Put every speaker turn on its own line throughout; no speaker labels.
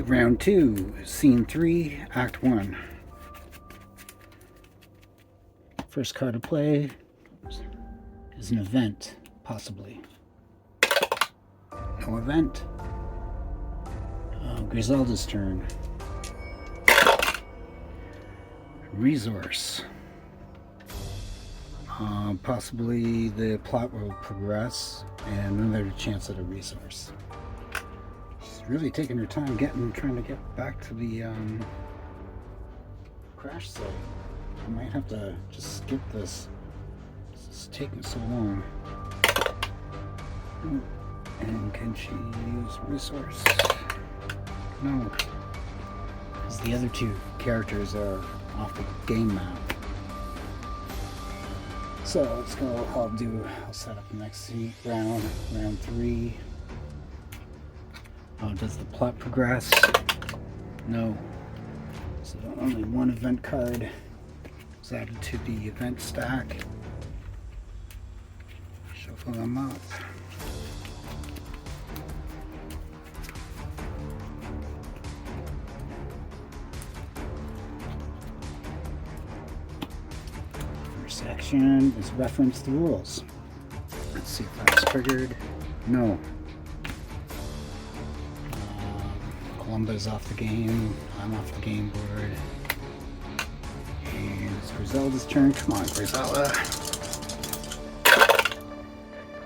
round 2, scene 3, act 1. First card to play is an event, possibly. No event. Griselda's turn. Resource. Possibly the plot will progress and another chance at a resource. She's really taking her time trying to get back to the crash site. I might have to just skip this. It's taking so long. And can she use resource? No. Because the other two characters are off the game map. So let's go. I'll set up the next round 3. Does the plot progress? No. So only one event card is added to the event stack. Shuffle them up. First action is reference the rules. Let's see if that's triggered. No. Columba's off the game. I'm off the game board. And it's Griselda's turn. Come on, Griselda.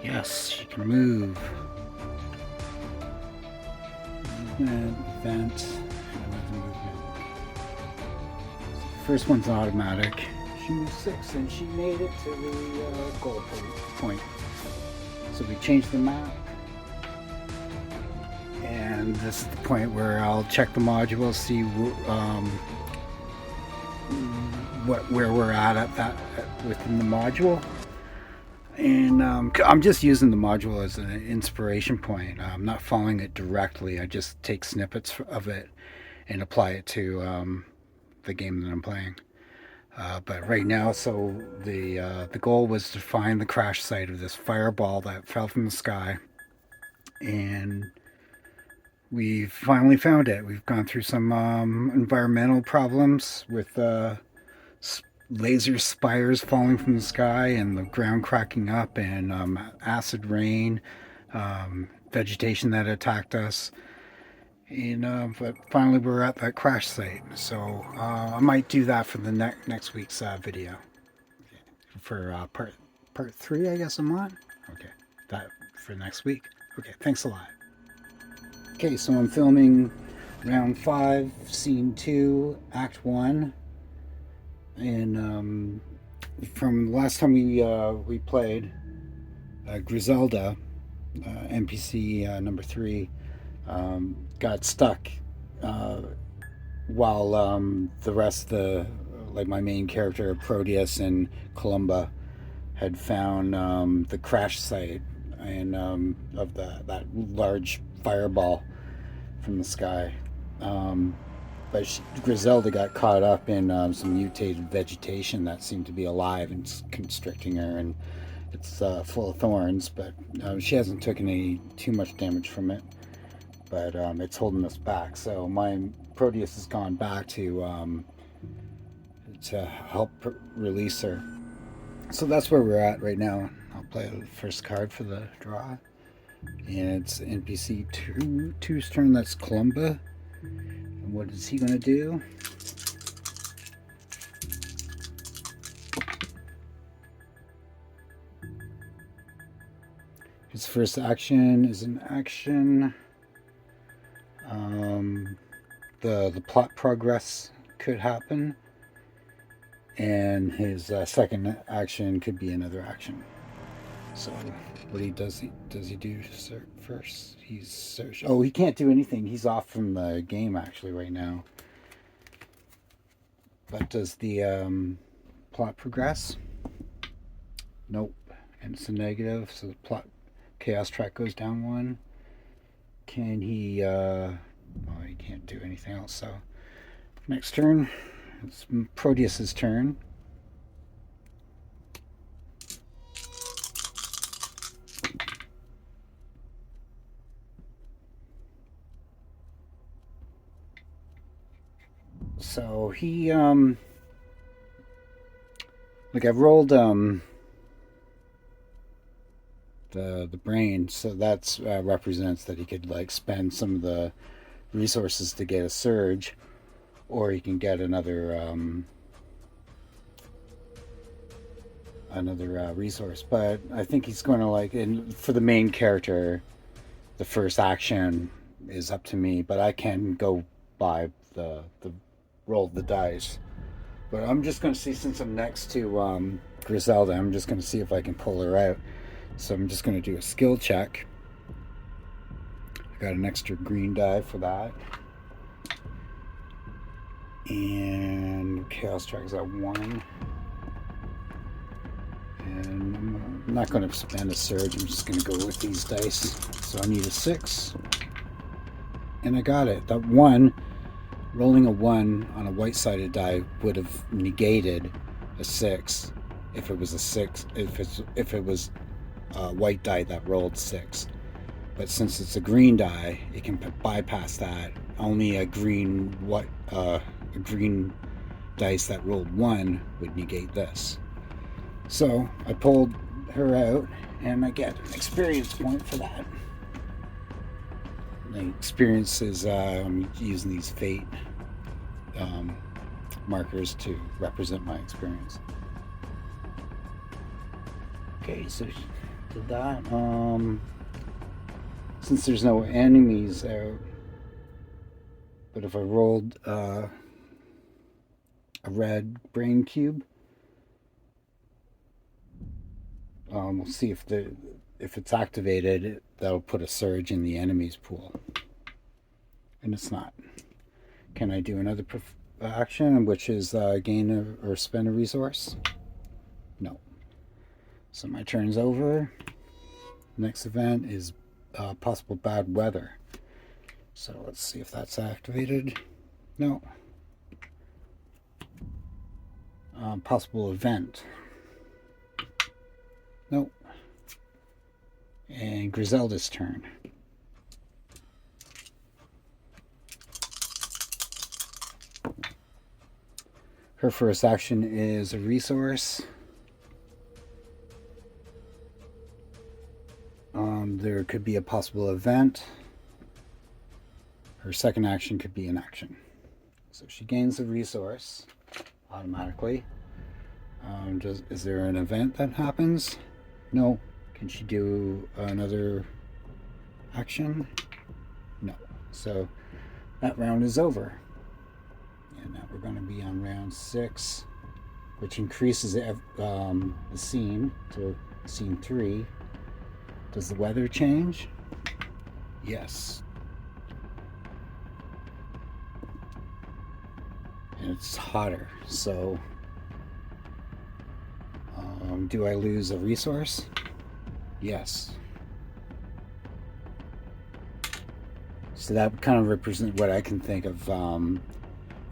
Yes, she can move. Movement, event, and another movement. So the first one's automatic. She moved 6 and she made it to the goal point. So we changed the map. And this is the point where I'll check the module, see where we're at that within the module. And I'm just using the module as an inspiration point. I'm not following it directly. I just take snippets of it and apply it to the game that I'm playing. But right now, so the goal was to find the crash site of this fireball that fell from the sky, and we finally found it. We've gone through some environmental problems with laser spires falling from the sky and the ground cracking up, and acid rain, vegetation that attacked us. And but finally we're at that crash site. So I might do that for the next week's video. For part 3, I guess I'm on. Okay, that for next week. Okay, thanks a lot. Okay, so I'm filming round 5, scene 2, act 1. And from the last time we played, Griselda, NPC number 3, got stuck while the rest of my main character, Proteus and Columba, had found the crash site and of that large fireball from the sky. But Griselda got caught up in some mutated vegetation that seemed to be alive and constricting her, and it's full of thorns, but she hasn't taken too much damage from it, but it's holding us back. So my Proteus has gone back to help release her. So that's where we're at right now. I'll play the first card for the draw, and it's NPC 2's turn. That's Columba. And what is he going to do? His first action is an action. The plot progress could happen, and his second action could be another action. So what he does he do first? He's search. Oh, he can't do anything. He's off from the game actually right now. But does the plot progress? Nope. And it's a negative, so the plot chaos track goes down 1. Can he well, he can't do anything else. So next turn, it's Proteus's turn. he like I've rolled the brain, so that's represents that he could like spend some of the resources to get a surge, or he can get another resource. But I think he's going to like, and for the main character, the first action is up to me, but I can go by the roll the dice. But I'm just going to see, since I'm next to Griselda, I'm just going to see if I can pull her out. So I'm just going to do a skill check. I got an extra green die for that. And Chaos Track's at 1. And I'm not going to spend a surge. I'm just going to go with these dice. So I need a 6. And I got it. That 1, rolling a 1 on a white-sided die would have negated a 6 if it was a 6. If it was a white die that rolled 6. But since it's a green die, it can bypass that. Only a green dice that rolled 1 would negate this. So I pulled her out, and I get an experience point for that. The experience is I'm using these fate markers to represent my experience. Okay, so did that. Since there's no enemies out, but if I rolled a red brain cube, we'll see if it's activated. That'll put a surge in the enemy's pool, and it's not. Can I do another action, which is gain or spend a resource? No. So my turn's over. Next event is possible bad weather. So let's see if that's activated. No. Possible event. Nope. And Griselda's turn. Her first action is a resource. There could be a possible event. Her second action could be an action. So she gains a resource automatically. Is there an event that happens? No. Can she do another action? No. So that round is over. And now we're going to be on round 6, which increases the scene to scene 3. Does the weather change? Yes. And it's hotter. So do I lose a resource? Yes. So that kind of represents what I can think of from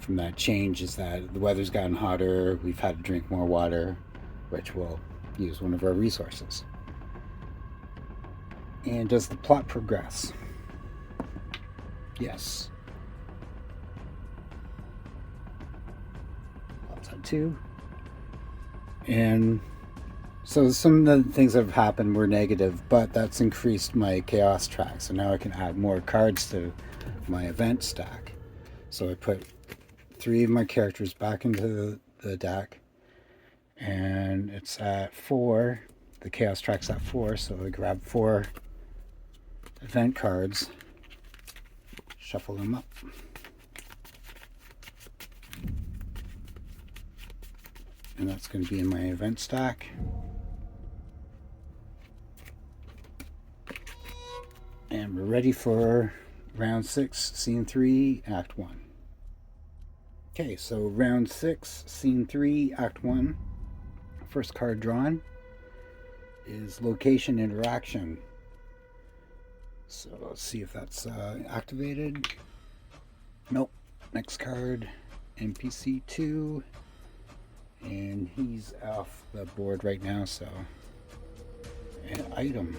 that change, is that the weather's gotten hotter, we've had to drink more water, which will use one of our resources. And does the plot progress? Yes. Plot's on 2. And so some of the things that have happened were negative, but that's increased my chaos track. So now I can add more cards to my event stack. So I put 3 of my characters back into the deck, and it's at 4. The chaos track's at 4, so I grab 4 event cards, shuffle them up. And that's going to be in my event stack. And we're ready for round 6, scene 3, act 1. Okay, so round 6, scene 3, act 1. First card drawn is location interaction. So let's see if that's activated. Nope. Next card, NPC 2. And he's off the board right now, so. An item.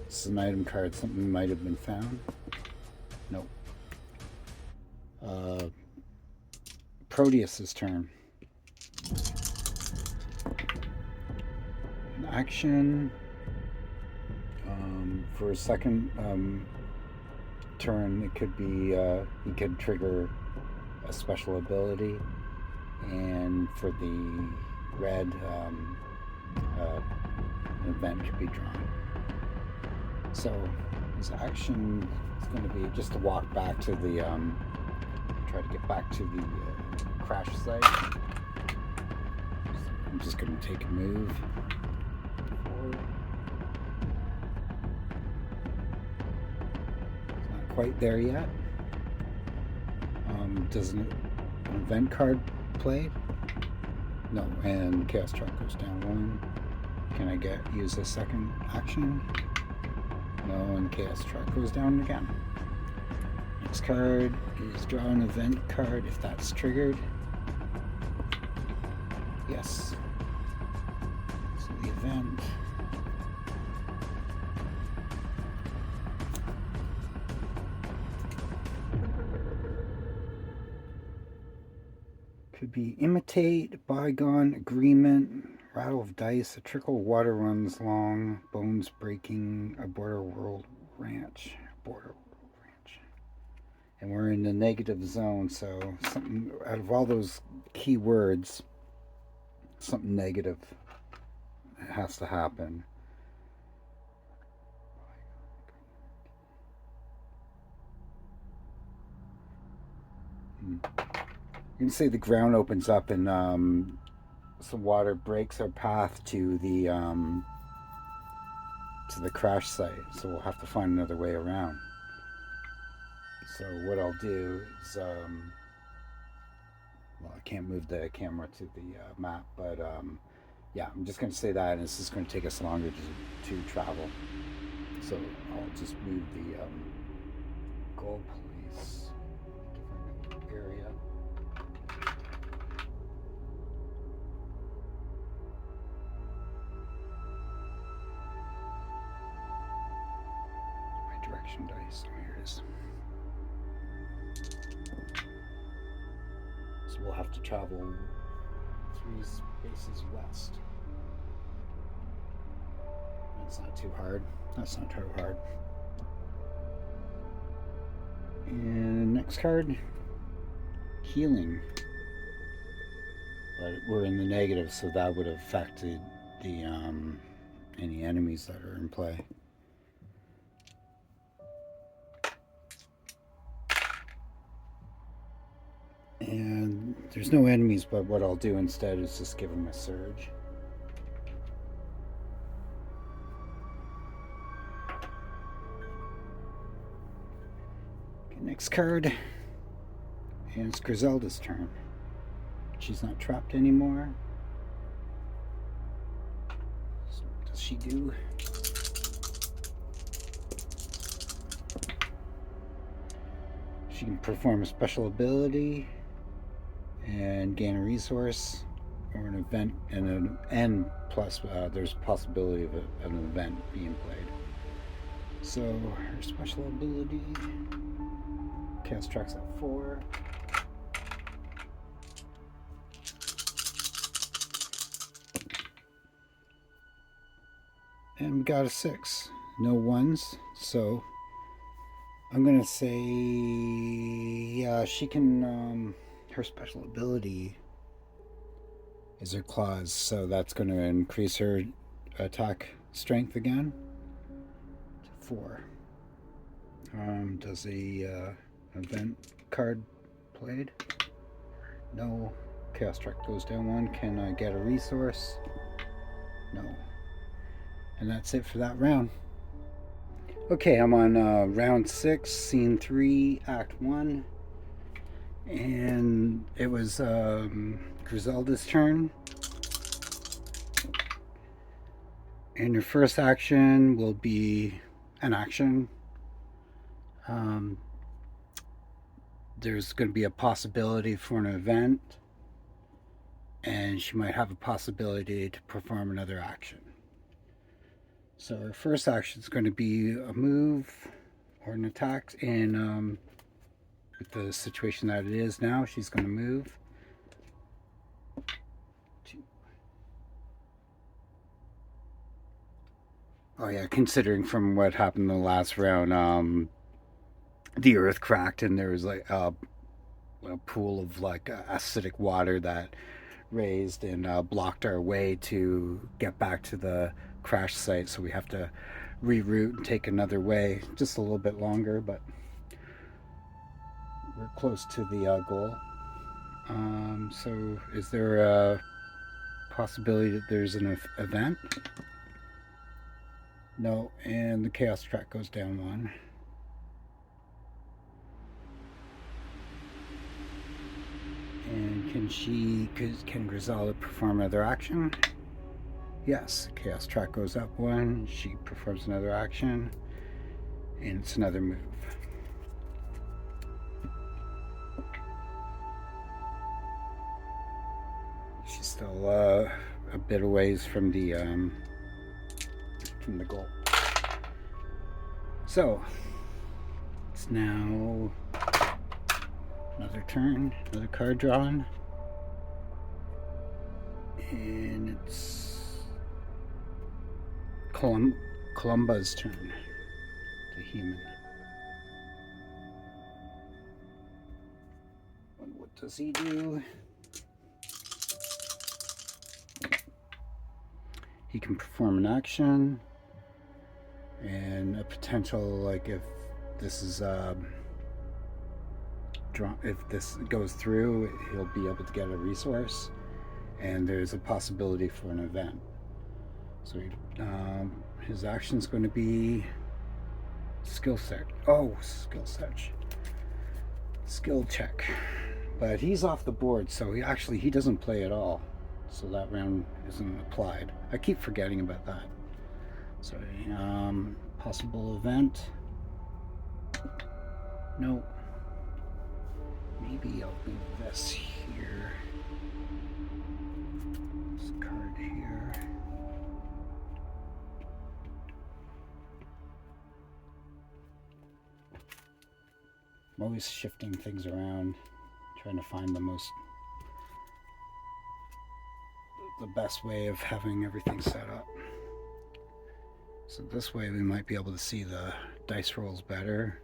This is an item card. Something might have been found. Nope. Proteus's turn. An action. For a second turn, it could be he could trigger a special ability, and for the red, an event could be drawn. So his action is going to be just to walk back to the try to get back to the crash site. So I'm just going to take a move forward. It's not quite there yet. Does an event card play? No, and Chaos Truck goes down 1. Can I use a second action? No, and Chaos Truck goes down again. Next card is draw an event card if that's triggered. Yes. So the event. Could be imitate, bygone, agreement, rattle of dice, a trickle of water runs long, bones breaking, a border world ranch. And we're in the negative zone, so something out of all those key words, something negative has to happen. You can say the ground opens up and some water breaks our path to the crash site, so we'll have to find another way around. So what I'll do is, well, I can't move the camera to the map, but yeah, I'm just going to say that, and this is going to take us longer to travel. So I'll just move the goal police different area. My direction dice. Oh, here it is. So we'll have to travel 3 spaces west. That's not too hard. That's not too hard. And next card, healing. But we're in the negative, so that would have affected the any enemies that are in play. And there's no enemies, but what I'll do instead is just give them a surge. Okay, next card. And it's Griselda's turn. She's not trapped anymore. So what does she do? She can perform a special ability and gain a resource or an event, and plus there's a possibility of an event being played. So her special ability, Chaos Truck's at 4. And we got a 6. No 1s, so I'm gonna say, yeah, she can, her special ability is her claws, so that's going to increase her attack strength again to 4. Does the event card played? No. Chaos Truck goes down 1. Can I get a resource? No. And that's it for that round. Okay, I'm on round 6, scene 3, act 1. And it was Griselda's turn. And your first action will be an action. There's going to be a possibility for an event, and she might have a possibility to perform another action. So her first action is going to be a move or an attack, and with the situation that it is now, she's going to move. Oh yeah, considering from what happened in the last round, the earth cracked and there was like a pool of like acidic water that raised and blocked our way to get back to the crash site. So we have to reroute and take another way, just a little bit longer, but we're close to the goal. So is there a possibility that there's an event? No, and the chaos track goes down one. And can Griselda perform another action? Yes, chaos track goes up one. She performs another action, and it's another move. She's still a bit a ways from the goal. So it's now another turn, another card drawn, and it's Columba's turn. The human. And what does he do? He can perform an action, and a potential, like if this is if this goes through, he'll be able to get a resource, and there's a possibility for an event. So his action is going to be skill set. Oh, skill check. But he's off the board, so he doesn't play at all. So that round isn't applied. I keep forgetting about that. So possible event. No. Maybe I'll move this here. This card here. I'm always shifting things around, trying to find the best way of having everything set up. So this way we might be able to see the dice rolls better.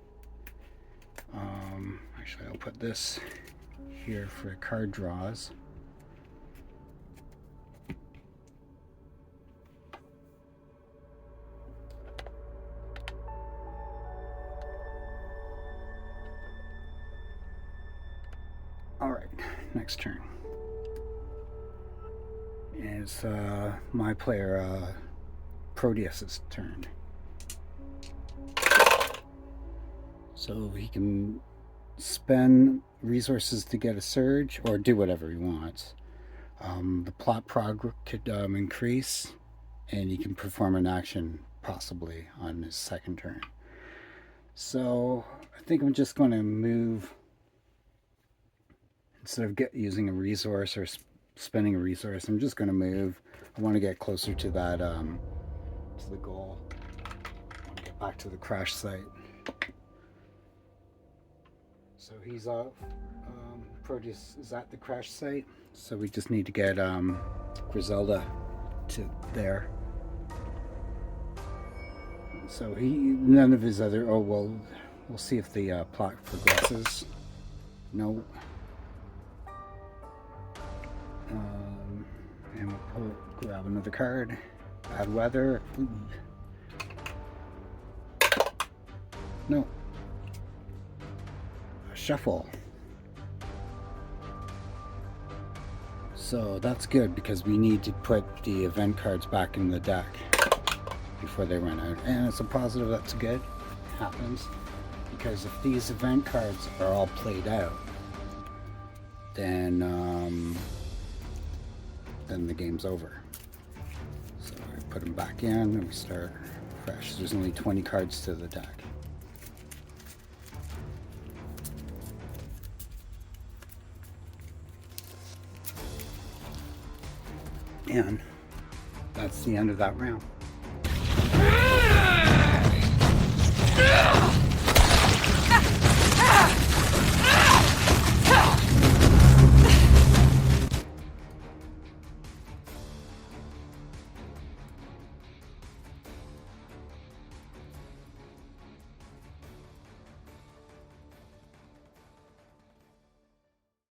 Actually, I'll put this here for card draws. All right, next turn. It's my player Proteus's turn. So he can spend resources to get a surge or do whatever he wants. The plot prog could increase, and he can perform an action possibly on his second turn. So I think I'm just going to move, instead of using a resource or spending a resource, I'm just going to move. I want to get closer to that, to the goal. I want to get back to the crash site. So he's off. Proteus is at the crash site, so we just need to get Griselda to there. So none of his other. Oh well, we'll see if the plot progresses. No. And we'll grab another card. Bad weather. Ooh. No. Shuffle. So that's good because we need to put the event cards back in the deck before they run out. And it's a positive, that's good. It happens. Because if these event cards are all played out, then the game's over. So I put them back in and we start fresh. There's only 20 cards to the deck. And that's the end of that round.